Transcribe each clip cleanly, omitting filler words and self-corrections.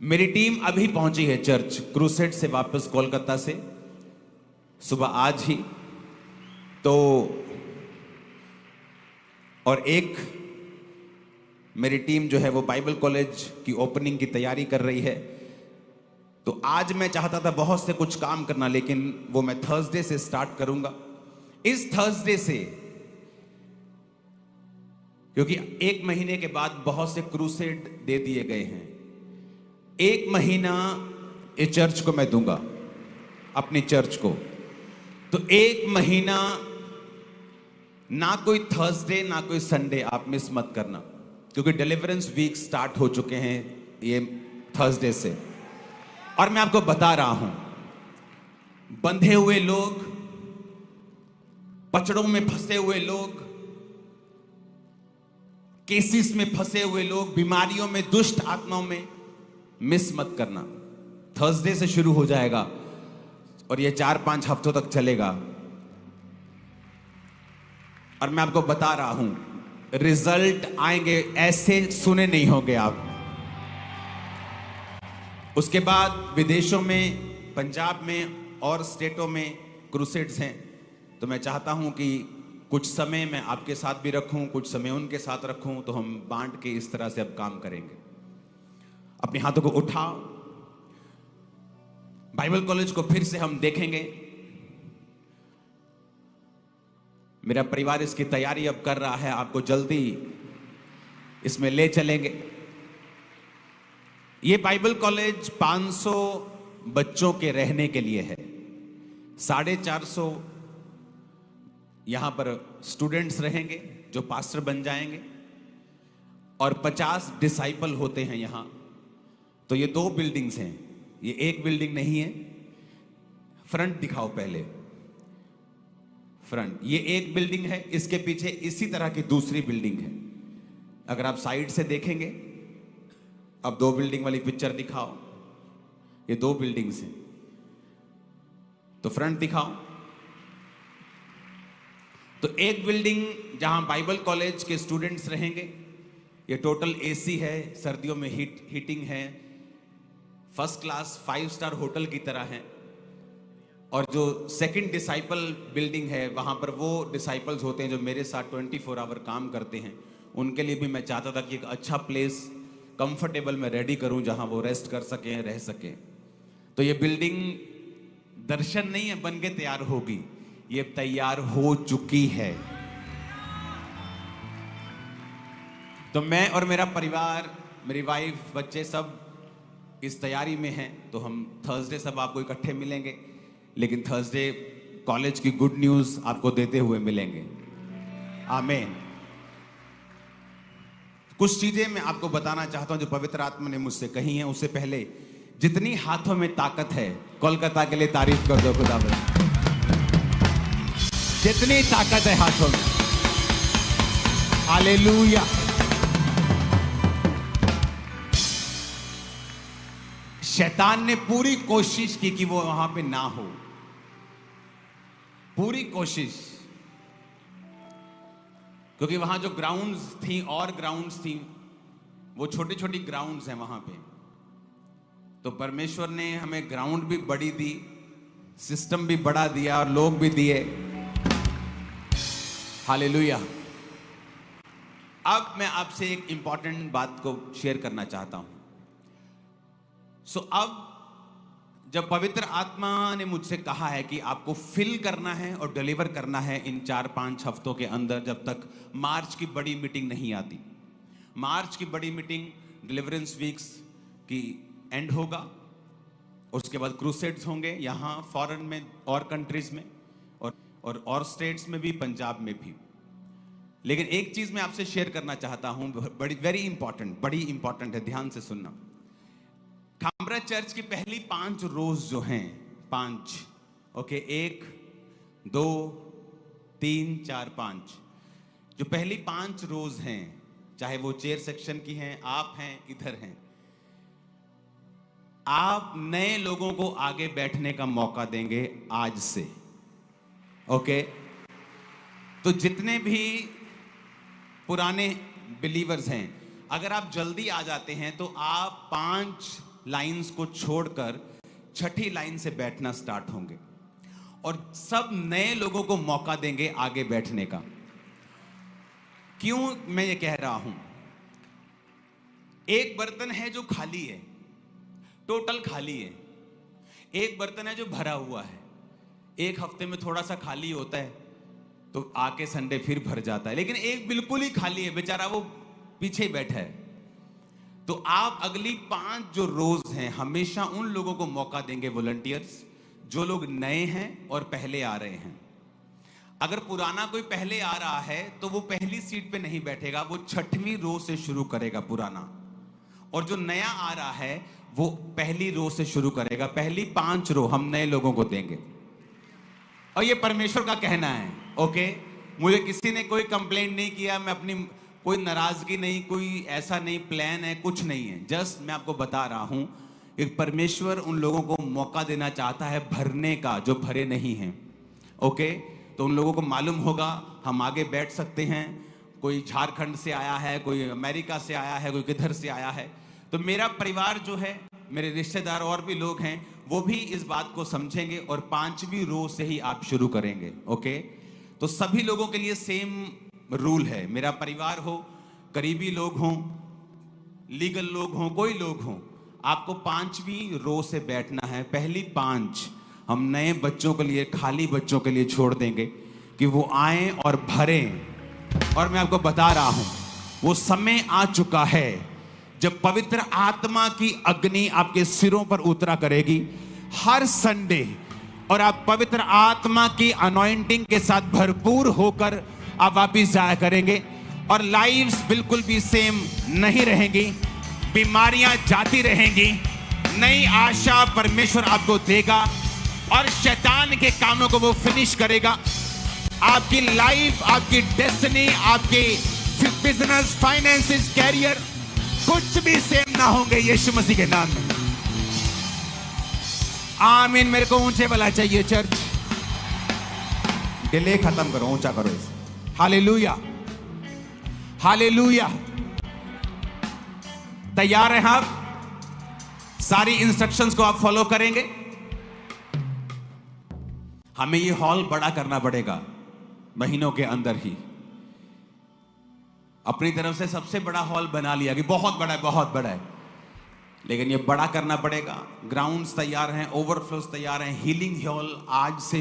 मेरी टीम अभी पहुंची है चर्च क्रूसेड से वापस कोलकाता से सुबह आज ही। तो और एक मेरी टीम जो है वो बाइबल कॉलेज की ओपनिंग की तैयारी कर रही है। तो आज मैं चाहता था बहुत से कुछ काम करना, लेकिन वो मैं थर्सडे से स्टार्ट करूंगा। इस थर्सडे से, क्योंकि एक महीने के बाद बहुत से क्रूसेड दे दिए गए हैं, एक महीना इस चर्च को मैं दूंगा, अपनी चर्च को। तो एक महीना ना कोई थर्सडे ना कोई संडे आप मिस मत करना, क्योंकि डिलीवरेंस वीक स्टार्ट हो चुके हैं ये थर्सडे से। और मैं आपको बता रहा हूं, बंधे हुए लोग, पचड़ों में फंसे हुए लोग, केसेस में फंसे हुए लोग, बीमारियों में, दुष्ट आत्माओं में, मिस मत करना। थर्सडे से शुरू हो जाएगा और ये 4-5 हफ्तों तक चलेगा। और मैं आपको बता रहा हूं, रिजल्ट आएंगे, ऐसे सुने नहीं होंगे आप। उसके बाद विदेशों में, पंजाब में और स्टेटों में क्रूसेड्स हैं। तो मैं चाहता हूं कि कुछ समय मैं आपके साथ भी रखूं, कुछ समय उनके साथ रखूं, तो हम बांट के इस तरह से अब काम करेंगे। अपने हाथों को उठाओ। बाइबल कॉलेज को फिर से हम देखेंगे। मेरा परिवार इसकी तैयारी अब कर रहा है, आपको जल्दी इसमें ले चलेंगे। ये बाइबल कॉलेज 500 बच्चों के रहने के लिए है। 450 यहां पर स्टूडेंट्स रहेंगे जो पास्टर बन जाएंगे, और 50 डिसाइपल होते हैं यहां। तो ये 2 बिल्डिंग्स हैं, ये एक बिल्डिंग नहीं है। फ्रंट दिखाओ पहले, फ्रंट। ये एक बिल्डिंग है, इसके पीछे इसी तरह की दूसरी बिल्डिंग है। अगर आप साइड से देखेंगे, अब 2 बिल्डिंग वाली पिक्चर दिखाओ। ये 2 बिल्डिंग्स हैं, तो फ्रंट दिखाओ। तो एक बिल्डिंग जहां बाइबल कॉलेज के स्टूडेंट्स रहेंगे, ये टोटल एसी है, सर्दियों में हीटिंग है, फर्स्ट क्लास 5 स्टार होटल की तरह है। और जो सेकंड डिसाइपल बिल्डिंग है, वहां पर वो डिसाइपल्स होते हैं जो मेरे साथ 24 आवर काम करते हैं। उनके लिए भी मैं चाहता था कि एक अच्छा प्लेस, कंफर्टेबल मैं रेडी करूं, जहां वो रेस्ट कर सकें, रह सकें। तो ये बिल्डिंग दर्शन नहीं है बन के तैयार होगी, ये तैयार हो चुकी है। तो मैं और मेरा परिवार, मेरी वाइफ, बच्चे सब इस तैयारी में हैं। तो हम थर्सडे सब आपको इकट्ठे मिलेंगे, लेकिन थर्सडे कॉलेज की गुड न्यूज़ आपको देते हुए मिलेंगे। आमीन। कुछ चीजें मैं आपको बताना चाहता हूं जो पवित्र आत्मा ने मुझसे कही हैं। उससे पहले, जितनी हाथों में ताकत है, कोलकाता के लिए तारीफ कर दो खुदा। जितनी ताकत है हाथों में, हालेलुया। शैतान ने पूरी कोशिश की कि वो वहां पे ना हो, पूरी कोशिश, क्योंकि वहां जो ग्राउंड्स थी और ग्राउंड्स थी, वो छोटी छोटी ग्राउंड्स हैं वहां पे। तो परमेश्वर ने हमें ग्राउंड भी बड़ी दी, सिस्टम भी बड़ा दिया और लोग भी दिए। हालेलुया। अब मैं आपसे एक इंपॉर्टेंट बात को शेयर करना चाहता हूं। अब जब पवित्र आत्मा ने मुझसे कहा है कि आपको फिल करना है और डिलीवर करना है इन 4-5 हफ्तों के अंदर, जब तक मार्च की बड़ी मीटिंग नहीं आती। मार्च की बड़ी मीटिंग डिलीवरेंस वीक्स की एंड होगा, उसके बाद क्रूसेड्स होंगे यहाँ फॉरेन में और कंट्रीज में, और स्टेट्स में भी, पंजाब में भी। लेकिन एक चीज मैं आपसे शेयर करना चाहता हूं, बड़ी वेरी इंपॉर्टेंट, बड़ी इंपॉर्टेंट है, ध्यान से सुनना। खामरा चर्च की पहली 5 रोज जो हैं, 5, ओके, 1, 2, 3, 4, 5, जो पहली 5 रोज हैं, चाहे वो चेयर सेक्शन की हैं, आप हैं, इधर हैं, आप नए लोगों को आगे बैठने का मौका देंगे आज से, ओके। तो जितने भी पुराने बिलीवर्स हैं, अगर आप जल्दी आ जाते हैं तो आप 5 लाइंस को छोड़कर छठी लाइन से बैठना स्टार्ट होंगे और सब नए लोगों को मौका देंगे आगे बैठने का। क्यों मैं ये कह रहा हूं? एक बर्तन है जो खाली है, टोटल खाली है। एक बर्तन है जो भरा हुआ है। एक हफ्ते में थोड़ा सा खाली होता है तो आके संडे फिर भर जाता है, लेकिन एक बिल्कुल ही खाली है, बेचारा वो पीछे ही बैठा है। तो आप अगली 5 जो रोज हैं हमेशा उन लोगों को मौका देंगे, वॉलंटियर्स, जो लोग नए हैं और पहले आ रहे हैं। अगर पुराना कोई पहले आ रहा है तो वो पहली सीट पे नहीं बैठेगा, वो 6वीं रो से शुरू करेगा पुराना, और जो नया आ रहा है वो पहली रो से शुरू करेगा। पहली 5 रो हम नए लोगों को देंगे और ये परमेश्वर का कहना है। ओके, मुझे किसी ने कोई कंप्लेंट नहीं किया, मैं अपनी कोई नाराजगी नहीं, कोई ऐसा नहीं प्लान है, कुछ नहीं है। जस्ट मैं आपको बता रहा हूं कि परमेश्वर उन लोगों को मौका देना चाहता है भरने का जो भरे नहीं हैं। ओके, तो उन लोगों को मालूम होगा हम आगे बैठ सकते हैं। कोई झारखंड से आया है, कोई अमेरिका से आया है, कोई किधर से आया है। तो मेरा परिवार जो है, मेरे रिश्तेदार और भी लोग हैं, वो भी इस बात को समझेंगे और 5वीं रो से ही आप शुरू करेंगे। ओके, तो सभी लोगों के लिए सेम रूल है। मेरा परिवार हो, करीबी लोग हों, लीगल लोग हों, कोई लोग हों, आपको 5वीं रो से बैठना है। पहली 5 हम नए बच्चों के लिए, खाली बच्चों के लिए छोड़ देंगे कि वो आए और भरें। और मैं आपको बता रहा हूं वो समय आ चुका है जब पवित्र आत्मा की अग्नि आपके सिरों पर उतरा करेगी हर संडे, और आप पवित्र आत्मा की अनॉइंटिंग के साथ भरपूर होकर आप वापिस जाया करेंगे और लाइव्स बिल्कुल भी सेम नहीं रहेंगी, बीमारियां जाती रहेंगी, नई आशा परमेश्वर आपको देगा और शैतान के कामों को वो फिनिश करेगा। आपकी लाइफ, आपकी डेस्टिनी, आपके बिजनेस, फाइनेंसेस, कैरियर कुछ भी सेम ना होंगे यीशु मसीह के नाम में। आमीन। मेरे को ऊंचे वाला चाहिए चर्च। डिले खत्म करो, ऊंचा करो इसे। Hallelujah, hallelujah. तैयार हैं आप? सारी इंस्ट्रक्शंस को आप फॉलो करेंगे? हमें ये हॉल बड़ा करना पड़ेगा महीनों के अंदर ही। अपनी तरफ से सबसे बड़ा हॉल बना लिया कि बहुत बड़ा है, बहुत बड़ा है, लेकिन ये बड़ा करना पड़ेगा। ग्राउंड्स तैयार हैं, ओवरफ्लोस तैयार हैं, हीलिंग हॉल आज से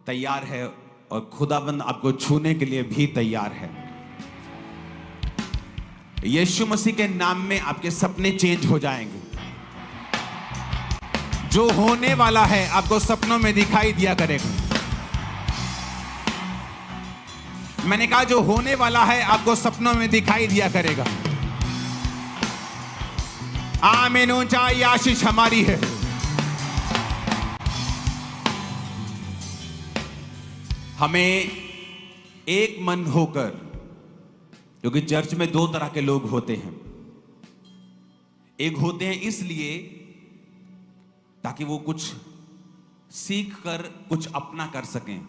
तैयार है और खुदाबंद आपको छूने के लिए भी तैयार है। यीशु मसीह के नाम में आपके सपने चेंज हो जाएंगे। जो होने वाला है आपको सपनों में दिखाई दिया करेगा। मैंने कहा जो होने वाला है आपको सपनों में दिखाई दिया करेगा। आमीन। ऊंचाई आशीष हमारी है। हमें एक मन होकर, क्योंकि चर्च में 2 तरह के लोग होते हैं। एक होते हैं इसलिए ताकि वो कुछ सीख कर कुछ अपना कर सकें,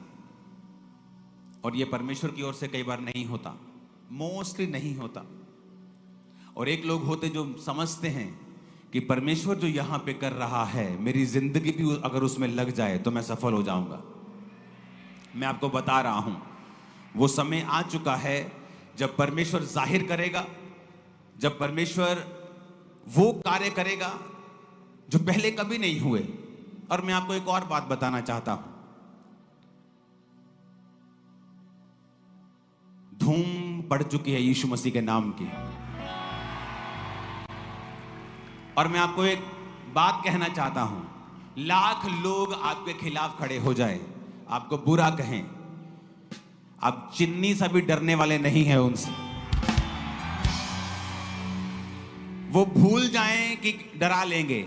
और ये परमेश्वर की ओर से कई बार नहीं होता, मोस्टली नहीं होता। और एक लोग होते जो समझते हैं कि परमेश्वर जो यहां पे कर रहा है, मेरी जिंदगी भी अगर उसमें लग जाए तो मैं सफल हो जाऊंगा। मैं आपको बता रहा हूं वो समय आ चुका है जब परमेश्वर जाहिर करेगा, जब परमेश्वर वो कार्य करेगा जो पहले कभी नहीं हुए। और मैं आपको एक और बात बताना चाहता हूं। धूम पड़ चुकी है यीशु मसीह के नाम की, और मैं आपको एक बात कहना चाहता हूं। लाख लोग आपके खिलाफ खड़े हो जाएं, आपको बुरा कहें, आप चिन्नी सा भी डरने वाले नहीं हैं उनसे। वो भूल जाएं कि डरा लेंगे,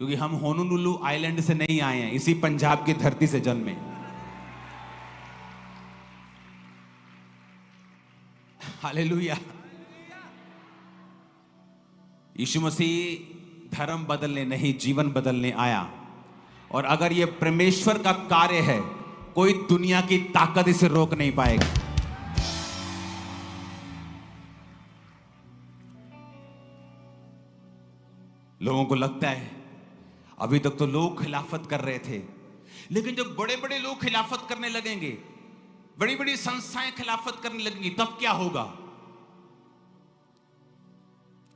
क्योंकि हम होनोलुलु आइलैंड से नहीं आए हैं, इसी पंजाब की धरती से जन्मे। हालेलुया। यीशु मसीह धर्म बदलने नहीं, जीवन बदलने आया। और अगर ये परमेश्वर का कार्य है, कोई दुनिया की ताकत इसे रोक नहीं पाएगी। लोगों को लगता है अभी तक तो लोग खिलाफत कर रहे थे, लेकिन जब बड़े बड़े लोग खिलाफत करने लगेंगे, बड़ी बड़ी संस्थाएं खिलाफत करने लगेंगी, तब क्या होगा?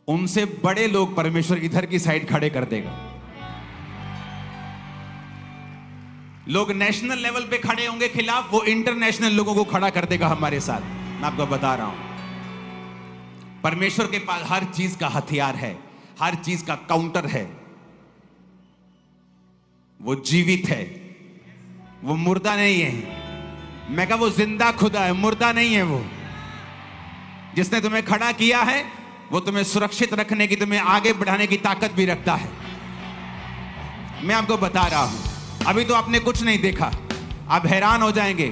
उनसे बड़े लोग परमेश्वर इधर की साइड खड़े कर देगा। लोग नेशनल लेवल पे खड़े होंगे खिलाफ, वो इंटरनेशनल लोगों को खड़ा कर देगा हमारे साथ। मैं आपको बता रहा हूं, परमेश्वर के पास हर चीज का हथियार है, हर चीज का काउंटर है। वो जीवित है, वो मुर्दा नहीं है। मैं कहा वो जिंदा खुदा है, मुर्दा नहीं है। वो जिसने तुम्हें खड़ा किया है, वो तुम्हें सुरक्षित रखने की, तुम्हें आगे बढ़ाने की ताकत भी रखता है। मैं आपको बता रहा हूं, अभी तो आपने कुछ नहीं देखा, आप हैरान हो जाएंगे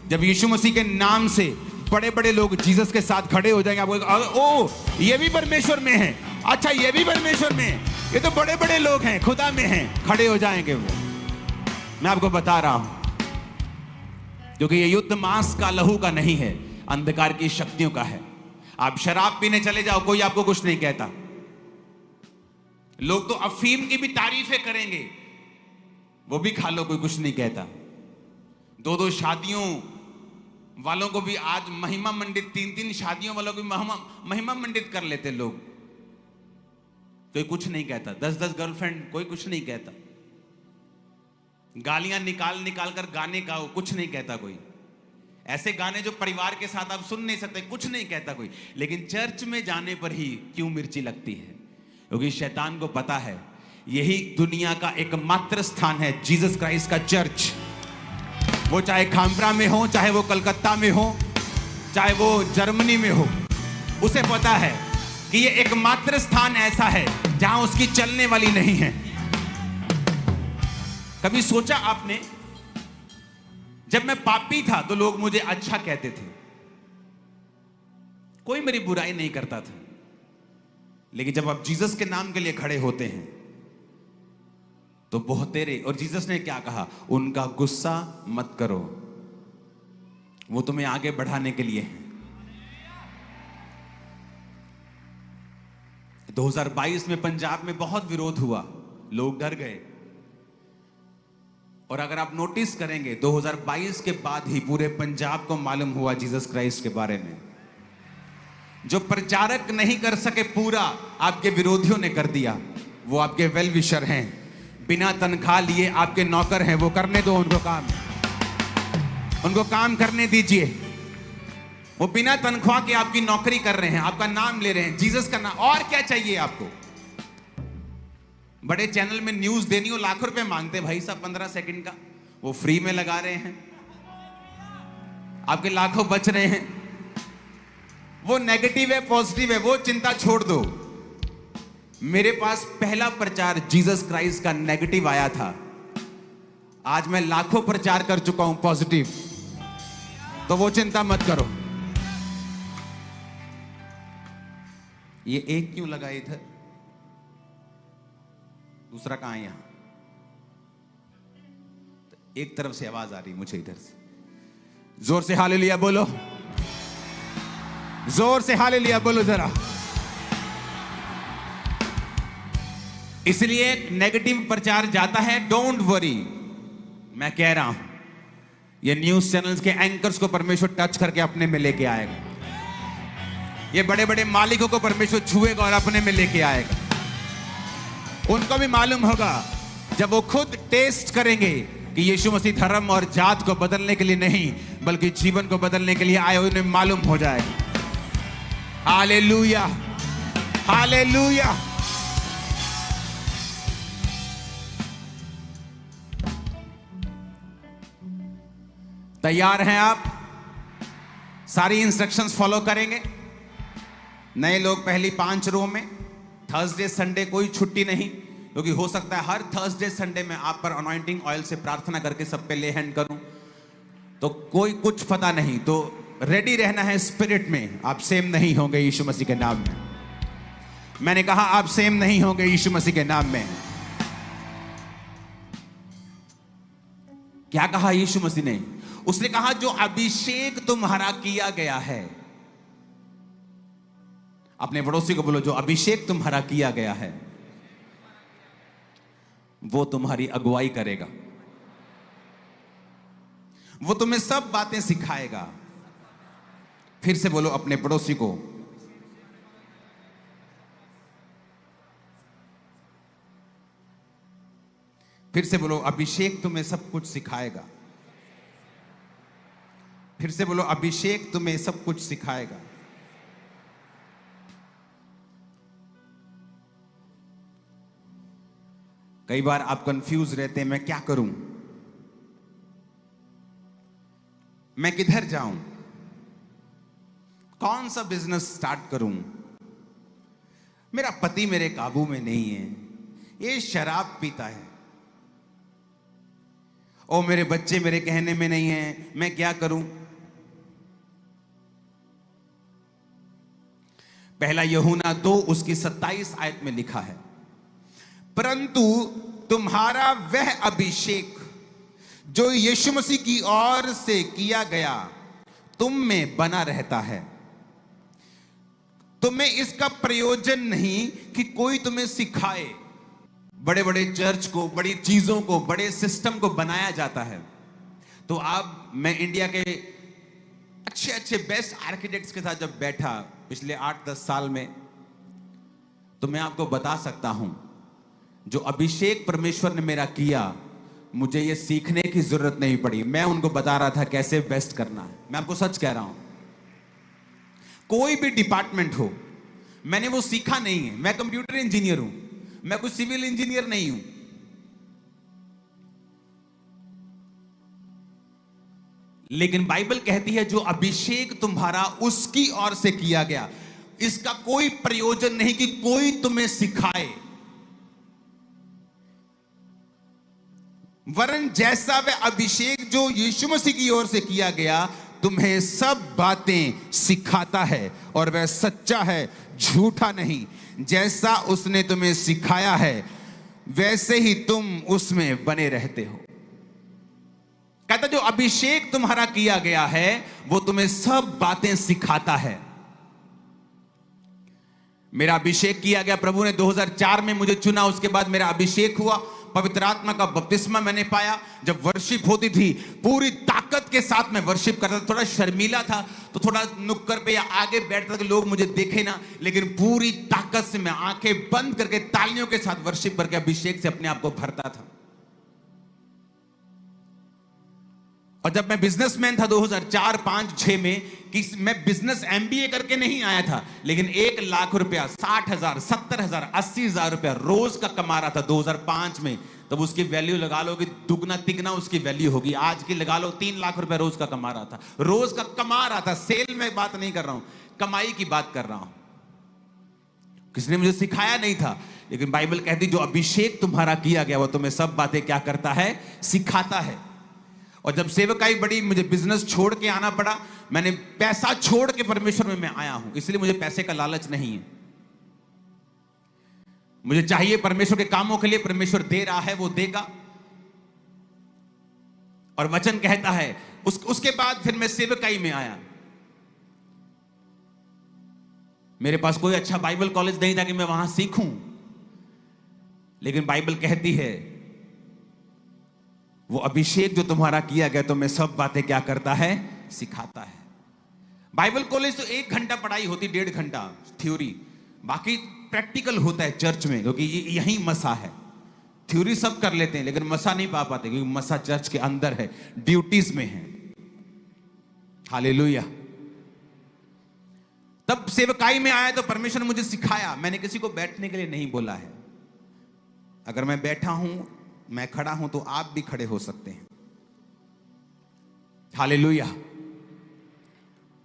जब यीशु मसीह के नाम से बड़े बड़े लोग जीसस के साथ खड़े हो जाएंगे। आपको ओ, ये भी परमेश्वर में है, अच्छा ये भी परमेश्वर में है, ये तो बड़े बड़े लोग हैं, खुदा में हैं, खड़े हो जाएंगे वो। मैं आपको बता रहा हूं, क्योंकि ये युद्ध मांस का लहू का नहीं है, अंधकार की शक्तियों का है। आप शराब पीने चले जाओ, कोई आपको कुछ नहीं कहता। लोग तो अफीम की भी तारीफें करेंगे, वो भी खा लो, कोई कुछ नहीं कहता। दो दो शादियों वालों को भी आज महिमा मंडित, तीन तीन शादियों वालों को भी महिमा मंडित कर लेते लोग, कोई कुछ नहीं कहता। 10-10 गर्लफ्रेंड, कोई कुछ नहीं कहता। गालियां निकाल निकाल कर गाने गाओ, कुछ नहीं कहता कोई। ऐसे गाने जो परिवार के साथ आप सुन नहीं सकते, कुछ नहीं कहता कोई। लेकिन चर्च में जाने पर ही क्यों मिर्ची लगती है? क्योंकि शैतान को पता है यही दुनिया का एकमात्र स्थान है, जीसस क्राइस्ट का चर्च। वो चाहे खामरा में हो, चाहे वो कलकत्ता में हो, चाहे वो जर्मनी में हो, उसे पता है कि ये एकमात्र स्थान ऐसा है जहां उसकी चलने वाली नहीं है। कभी सोचा आपने, जब मैं पापी था तो लोग मुझे अच्छा कहते थे, कोई मेरी बुराई नहीं करता था। लेकिन जब आप जीसस के नाम के लिए खड़े होते हैं तो बहुतेरे, और जीसस ने क्या कहा? उनका गुस्सा मत करो, वो तुम्हें आगे बढ़ाने के लिए है। 2022 में पंजाब में बहुत विरोध हुआ, लोग डर गए। और अगर आप नोटिस करेंगे, 2022 के बाद ही पूरे पंजाब को मालूम हुआ जीसस क्राइस्ट के बारे में। जो प्रचारक नहीं कर सके पूरा, आपके विरोधियों ने कर दिया। वो आपके वेल विशर हैं, बिना तनख्वाह लिए आपके नौकर हैं, वो करने दो उनको काम, उनको काम करने दीजिए। वो बिना तनख्वाह के आपकी नौकरी कर रहे हैं, आपका नाम ले रहे हैं, जीसस का नाम। और क्या चाहिए आपको? बड़े चैनल में न्यूज देनी हो, लाखों रुपए मांगते भाई साहब 15 सेकंड का, वो फ्री में लगा रहे हैं, आपके लाखों बच रहे हैं। वो नेगेटिव है, पॉजिटिव है, वो चिंता छोड़ दो। मेरे पास पहला प्रचार जीसस क्राइस्ट का नेगेटिव आया था, आज मैं लाखों प्रचार कर चुका हूं पॉजिटिव, तो वो चिंता मत करो। ये एक क्यों लगा इधर, दूसरा कहां है? यहां एक तरफ से आवाज आ रही मुझे, इधर से। जोर से हालेलुया बोलो, जोर से हालेलुया बोलो जरा। इसलिए नेगेटिव प्रचार जाता है, डोंट वरी। मैं कह रहा हूं, ये न्यूज चैनल्स के एंकर्स को परमेश्वर टच करके अपने में लेके आएगा। ये बड़े बड़े मालिकों को परमेश्वर छुएगा और अपने में लेके आएगा। उनको भी मालूम होगा, जब वो खुद टेस्ट करेंगे कि यीशु मसीह धर्म और जात को बदलने के लिए नहीं, बल्कि जीवन को बदलने के लिए आए, उन्हें मालूम हो जाएगा। Hallelujah, hallelujah. तैयार हैं आप? सारी इंस्ट्रक्शंस फॉलो करेंगे? नए लोग पहली 5 रो में, थर्सडे संडे कोई छुट्टी नहीं, क्योंकि हो सकता है हर थर्सडे संडे में आप पर अनॉइंटिंग ऑयल से प्रार्थना करके सब पे ले हैंड करूं, तो कोई कुछ पता नहीं। तो रेडी रहना है स्पिरिट में, आप सेम नहीं होंगे यीशु मसीह के नाम में। मैंने कहा आप सेम नहीं होंगे यीशु मसीह के नाम में। क्या कहा यीशु मसीह ने? उसने कहा जो अभिषेक तुम्हारा किया गया है, अपने पड़ोसी को बोलो, जो अभिषेक तुम्हारा किया गया है। वो तुम्हारी अगुवाई करेगा, वो तुम्हें सब बातें सिखाएगा। फिर से बोलो अपने पड़ोसी को, फिर से बोलो अभिषेक तुम्हें सब कुछ सिखाएगा। फिर से बोलो अभिषेक तुम्हें सब कुछ सिखाएगा। कई बार आप कंफ्यूज रहते हैं, मैं क्या करूं, मैं किधर जाऊं, कौन सा बिजनेस स्टार्ट करूं, मेरा पति मेरे काबू में नहीं है, ये शराब पीता है, ओ मेरे बच्चे मेरे कहने में नहीं है, मैं क्या करूं। पहला यूहन्ना 2 उसकी 27 आयत में लिखा है, परंतु तुम्हारा वह अभिषेक जो यीशु मसीह की ओर से किया गया तुम में बना रहता है। तुम्हें इसका प्रयोजन नहीं कि कोई तुम्हें सिखाए। बड़े बड़े चर्च को, बड़ी चीजों को, बड़े सिस्टम को बनाया जाता है। तो अब मैं इंडिया के अच्छे अच्छे बेस्ट आर्किटेक्ट्स के साथ जब बैठा पिछले 8-10 साल में, तो मैं आपको बता सकता हूं जो अभिषेक परमेश्वर ने मेरा किया, मुझे ये सीखने की जरूरत नहीं पड़ी। मैं उनको बता रहा था कैसे बेस्ट करना है। मैं आपको सच कह रहा हूं, कोई भी डिपार्टमेंट हो, मैंने वो सीखा नहीं है। मैं कंप्यूटर इंजीनियर हूं, मैं कोई सिविल इंजीनियर नहीं हूं। लेकिन बाइबल कहती है जो अभिषेक तुम्हारा उसकी ओर से किया गया, इसका कोई प्रयोजन नहीं कि कोई तुम्हें सिखाए, वरन जैसा वह अभिषेक जो यीशु मसीह की ओर से किया गया तुम्हें सब बातें सिखाता है, और वह सच्चा है, झूठा नहीं। जैसा उसने तुम्हें सिखाया है वैसे ही तुम उसमें बने रहते हो। कहता जो अभिषेक तुम्हारा किया गया है वो तुम्हें सब बातें सिखाता है। मेरा अभिषेक किया गया, प्रभु ने 2004 में मुझे चुना, उसके बाद मेरा अभिषेक हुआ, पवित्र आत्मा का बपतिस्मा मैंने पाया। जब वर्शिप होती थी पूरी ताकत के साथ मैं वर्शिप करता था। थोड़ा शर्मीला था तो थोड़ा नुक्कड़ पे या आगे बैठता था कि लोग मुझे देखे ना, लेकिन पूरी ताकत से मैं आंखें बंद करके तालियों के साथ वर्शिप करके अभिषेक से अपने आप को भरता था। और जब मैं बिजनेसमैन था 2004, 5, 6 में, कि मैं बिजनेस MBA करके नहीं आया था, लेकिन 1 लाख रुपया, 60,000, 70,000, 80,000 रुपया रोज का कमा रहा था 2005 में। तब उसकी वैल्यू लगा लो कि दुगना तिगना उसकी वैल्यू होगी। आज की लगा लो 3 लाख रुपया रोज का कमा रहा था। रोज का कमा रहा था, सेल में बात नहीं कर रहा हूं, कमाई की बात कर रहा हूं। किसी ने मुझे सिखाया नहीं था, लेकिन बाइबल कहती जो अभिषेक तुम्हारा किया गया वो तुम्हें सब बातें क्या करता है, सिखाता है। और जब सेवकाई बड़ी, मुझे बिजनेस छोड़ के आना पड़ा, मैंने पैसा छोड़ के परमेश्वर में मैं आया हूं। इसलिए मुझे पैसे का लालच नहीं है। मुझे चाहिए परमेश्वर के कामों के लिए, परमेश्वर दे रहा है वो देगा। और वचन कहता है उसके बाद फिर मैं सेवकाई में आया। मेरे पास कोई अच्छा बाइबल कॉलेज नहीं था कि मैं वहां सीखूं, लेकिन बाइबल कहती है वो अभिषेक जो तुम्हारा किया गया तुम्हें सब बातें क्या करता है, सिखाता है। बाइबल कॉलेज तो 1 घंटा पढ़ाई होती, 1.5 घंटा थ्योरी, बाकी प्रैक्टिकल होता है चर्च में, क्योंकि यही मसा है। थ्योरी सब कर लेते हैं लेकिन मसा नहीं पा पाते, क्योंकि मसा चर्च के अंदर है, ड्यूटीज में है। हालेलुया। तब सेवकाई में आया तो परमेश्वर ने मुझे सिखाया। मैंने किसी को बैठने के लिए नहीं बोला है। अगर मैं बैठा हूं, मैं खड़ा हूं, तो आप भी खड़े हो सकते हैं। हालेलुया।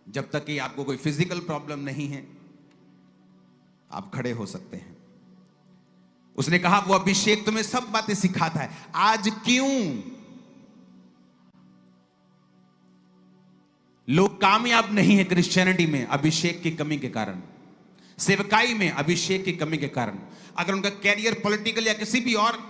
जब तक कि आपको कोई फिजिकल प्रॉब्लम नहीं है, आप खड़े हो सकते हैं। उसने कहा वो अभिषेक तुम्हें सब बातें सिखाता है। आज क्यों लोग कामयाब नहीं है क्रिश्चियनिटी में? अभिषेक की कमी के कारण, सेवकाई में अभिषेक की कमी के कारण। अगर उनका कैरियर पॉलिटिकल या किसी भी और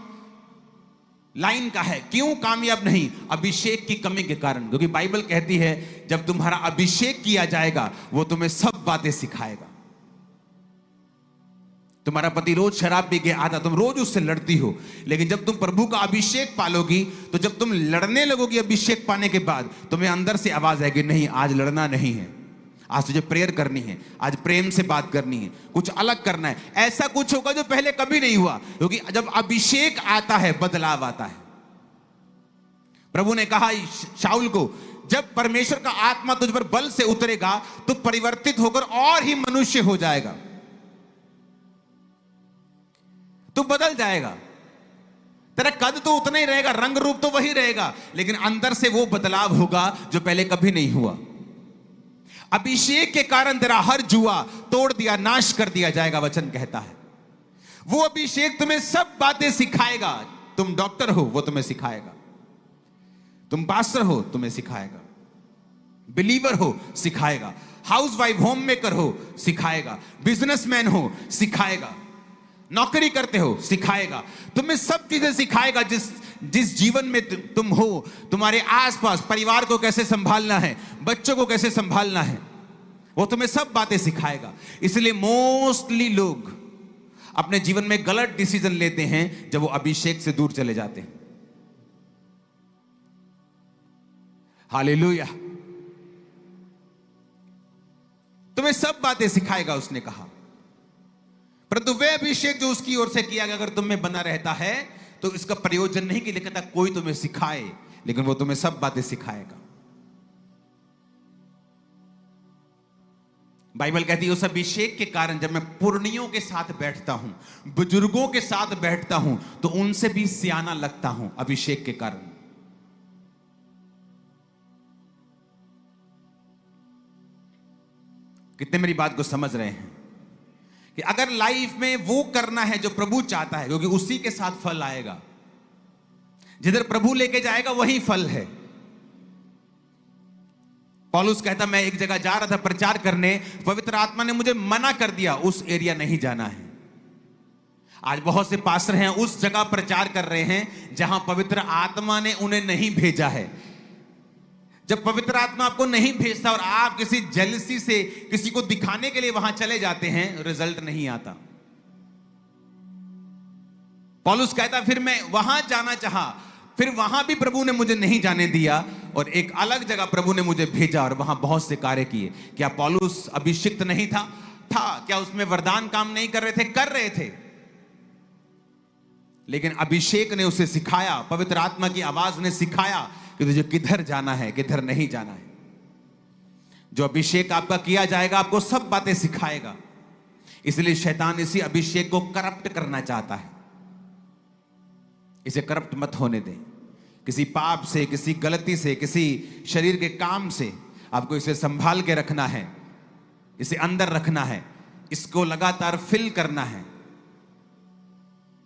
लाइन का है, क्यों कामयाब नहीं? अभिषेक की कमी के कारण। क्योंकि बाइबल कहती है जब तुम्हारा अभिषेक किया जाएगा वो तुम्हें सब बातें सिखाएगा। तुम्हारा पति रोज शराब पी के आता, तुम रोज उससे लड़ती हो, लेकिन जब तुम प्रभु का अभिषेक पालोगी, तो जब तुम लड़ने लगोगी अभिषेक पाने के बाद, तुम्हें अंदर से आवाज आएगी, नहीं आज लड़ना नहीं है, आज तुझे प्रेयर करनी है, आज प्रेम से बात करनी है, कुछ अलग करना है। ऐसा कुछ होगा जो पहले कभी नहीं हुआ, क्योंकि जब अभिषेक आता है बदलाव आता है। प्रभु ने कहा शाऊल को, जब परमेश्वर का आत्मा तुझ पर बल से उतरेगा तो परिवर्तित होकर और ही मनुष्य हो जाएगा, तू बदल जाएगा। तेरा कद तो उतना ही रहेगा, रंग रूप तो वही रहेगा, लेकिन अंदर से वो बदलाव होगा जो पहले कभी नहीं हुआ। अभिषेक के कारण तेरा हर जुआ तोड़ दिया, नाश कर दिया जाएगा, वचन कहता है। वो अभिषेक तुम्हें सब बातें सिखाएगा। तुम डॉक्टर हो, वो तुम्हें सिखाएगा। तुम पास्टर हो, तुम्हें सिखाएगा। बिलीवर हो, सिखाएगा। हाउसवाइफ, होम मेकर हो, सिखाएगा। बिजनेसमैन हो, सिखाएगा। नौकरी करते हो, सिखाएगा। तुम्हें सब चीजें सिखाएगा। जिस जीवन में तुम हो, तुम्हारे आसपास परिवार को कैसे संभालना है, बच्चों को कैसे संभालना है, वो तुम्हें सब बातें सिखाएगा। इसलिए मोस्टली लोग अपने जीवन में गलत डिसीजन लेते हैं जब वो अभिषेक से दूर चले जाते हैं। हालेलुया। तुम्हें सब बातें सिखाएगा, उसने कहा। परंतु वे अभिषेक जो उसकी ओर से किया गया अगर तुम में बना रहता है तो इसका प्रयोजन नहीं कि लिखता कोई तुम्हें सिखाए, लेकिन वो तुम्हें सब बातें सिखाएगा। बाइबल कहती है उस अभिषेक के कारण जब मैं पुरनियों के साथ बैठता हूं, बुजुर्गों के साथ बैठता हूं, तो उनसे भी सियाना लगता हूं, अभिषेक के कारण। कितने मेरी बात को समझ रहे हैं कि अगर लाइफ में वो करना है जो प्रभु चाहता है, क्योंकि उसी के साथ फल आएगा। जिधर प्रभु लेके जाएगा वही फल है। पौलुस कहता मैं एक जगह जा रहा था प्रचार करने, पवित्र आत्मा ने मुझे मना कर दिया, उस एरिया नहीं जाना है। आज बहुत से पास्टर हैं उस जगह प्रचार कर रहे हैं जहां पवित्र आत्मा ने उन्हें नहीं भेजा है। जब पवित्र आत्मा आपको नहीं भेजता और आप किसी जेलसी से किसी को दिखाने के लिए वहां चले जाते हैं, रिजल्ट नहीं आता। पौलुस कहता फिर मैं वहां जाना चाहा, फिर वहां भी प्रभु ने मुझे नहीं जाने दिया और एक अलग जगह प्रभु ने मुझे भेजा और वहां बहुत से कार्य किए। क्या पौलुस अभिषिक्त नहीं था? क्या उसमें वरदान काम नहीं कर रहे थे? कर रहे थे, लेकिन अभिषेक ने उसे सिखाया, पवित्र आत्मा की आवाज ने सिखाया कि तुझे किधर जाना है, किधर नहीं जाना है। जो अभिषेक आपका किया जाएगा आपको सब बातें सिखाएगा। इसलिए शैतान इसी अभिषेक को करप्ट करना चाहता है। इसे करप्ट मत होने दें। किसी पाप से, किसी गलती से, किसी शरीर के काम से आपको इसे संभाल के रखना है, इसे अंदर रखना है, इसको लगातार फिल करना है।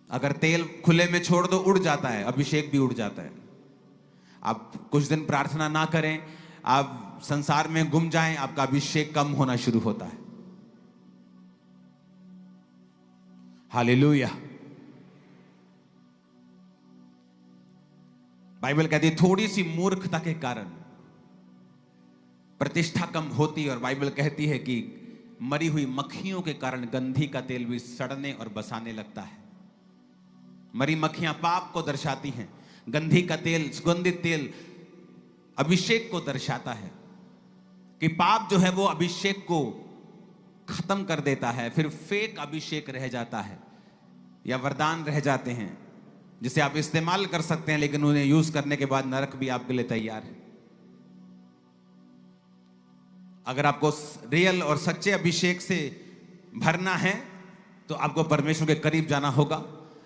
अगर तेल खुले में छोड़ दो उड़ जाता है, अभिषेक भी उड़ जाता है। आप कुछ दिन प्रार्थना ना करें, आप संसार में गुम जाएं, आपका अभिषेक कम होना शुरू होता है। हालेलुया। बाइबल कहती है थोड़ी सी मूर्खता के कारण प्रतिष्ठा कम होती है, और बाइबल कहती है कि मरी हुई मक्खियों के कारण गंधी का तेल भी सड़ने और बसाने लगता है। मरी मक्खियां पाप को दर्शाती हैं, गंधी का तेल, सुगंधित तेल अभिषेक को दर्शाता है कि पाप जो है वो अभिषेक को खत्म कर देता है। फिर फेक अभिषेक रह जाता है या वरदान रह जाते हैं जिसे आप इस्तेमाल कर सकते हैं, लेकिन उन्हें यूज करने के बाद नरक भी आपके लिए तैयार है। अगर आपको रियल और सच्चे अभिषेक से भरना है तो आपको परमेश्वर के करीब जाना होगा,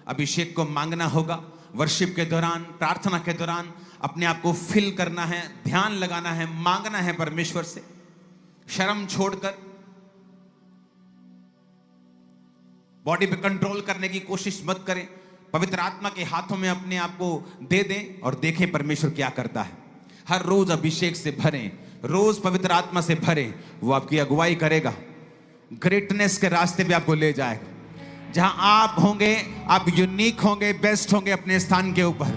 अभिषेक को मांगना होगा। वर्शिप के दौरान, प्रार्थना के दौरान अपने आप को फिल करना है, ध्यान लगाना है, मांगना है परमेश्वर से, शर्म छोड़कर। बॉडी पे कंट्रोल करने की कोशिश मत करें, पवित्र आत्मा के हाथों में अपने आप को दे दें और देखें परमेश्वर क्या करता है। हर रोज अभिषेक से भरें, रोज पवित्र आत्मा से भरें, वो आपकी अगुवाई करेगा, ग्रेटनेस के रास्ते पे आपको ले जाएगा। जहां आप होंगे आप यूनिक होंगे, बेस्ट होंगे अपने स्थान के ऊपर।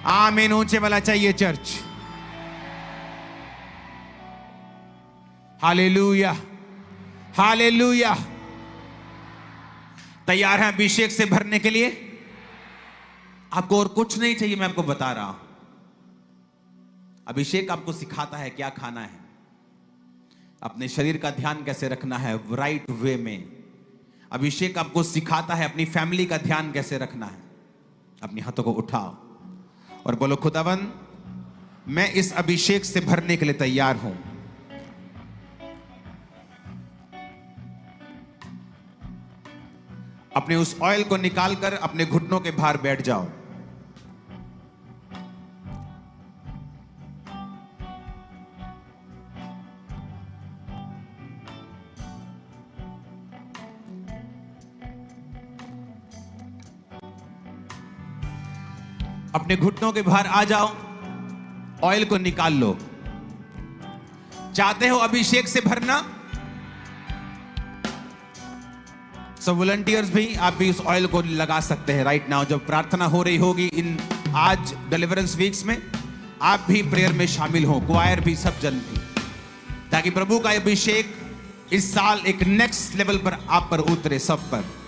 आमीन। ऊंचे वाला चाहिए चर्च। Hallelujah, hallelujah. तैयार हैं अभिषेक से भरने के लिए? आपको और कुछ नहीं चाहिए, मैं आपको बता रहा हूं। अभिषेक आपको सिखाता है क्या खाना है, अपने शरीर का ध्यान कैसे रखना है राइट वे में। अभिषेक आपको सिखाता है अपनी फैमिली का ध्यान कैसे रखना है। अपने हाथों को उठाओ और बोलो, खुदावन मैं इस अभिषेक से भरने के लिए तैयार हूं। अपने उस ऑयल को निकालकर अपने घुटनों के भार बैठ जाओ। अपने घुटनों के बाहर आ जाओ, ऑयल को निकाल लो। चाहते हो अभिषेक से भरना? सो वॉलंटियर्स भी, आप भी उस ऑयल को लगा सकते हैं राइट नाउ। जब प्रार्थना हो रही होगी इन आज डिलीवरेंस वीक्स में, आप भी प्रेयर में शामिल हो, क्वायर भी, सब जन भी, ताकि प्रभु का अभिषेक इस साल एक नेक्स्ट लेवल पर आप पर उतरे, सब पर।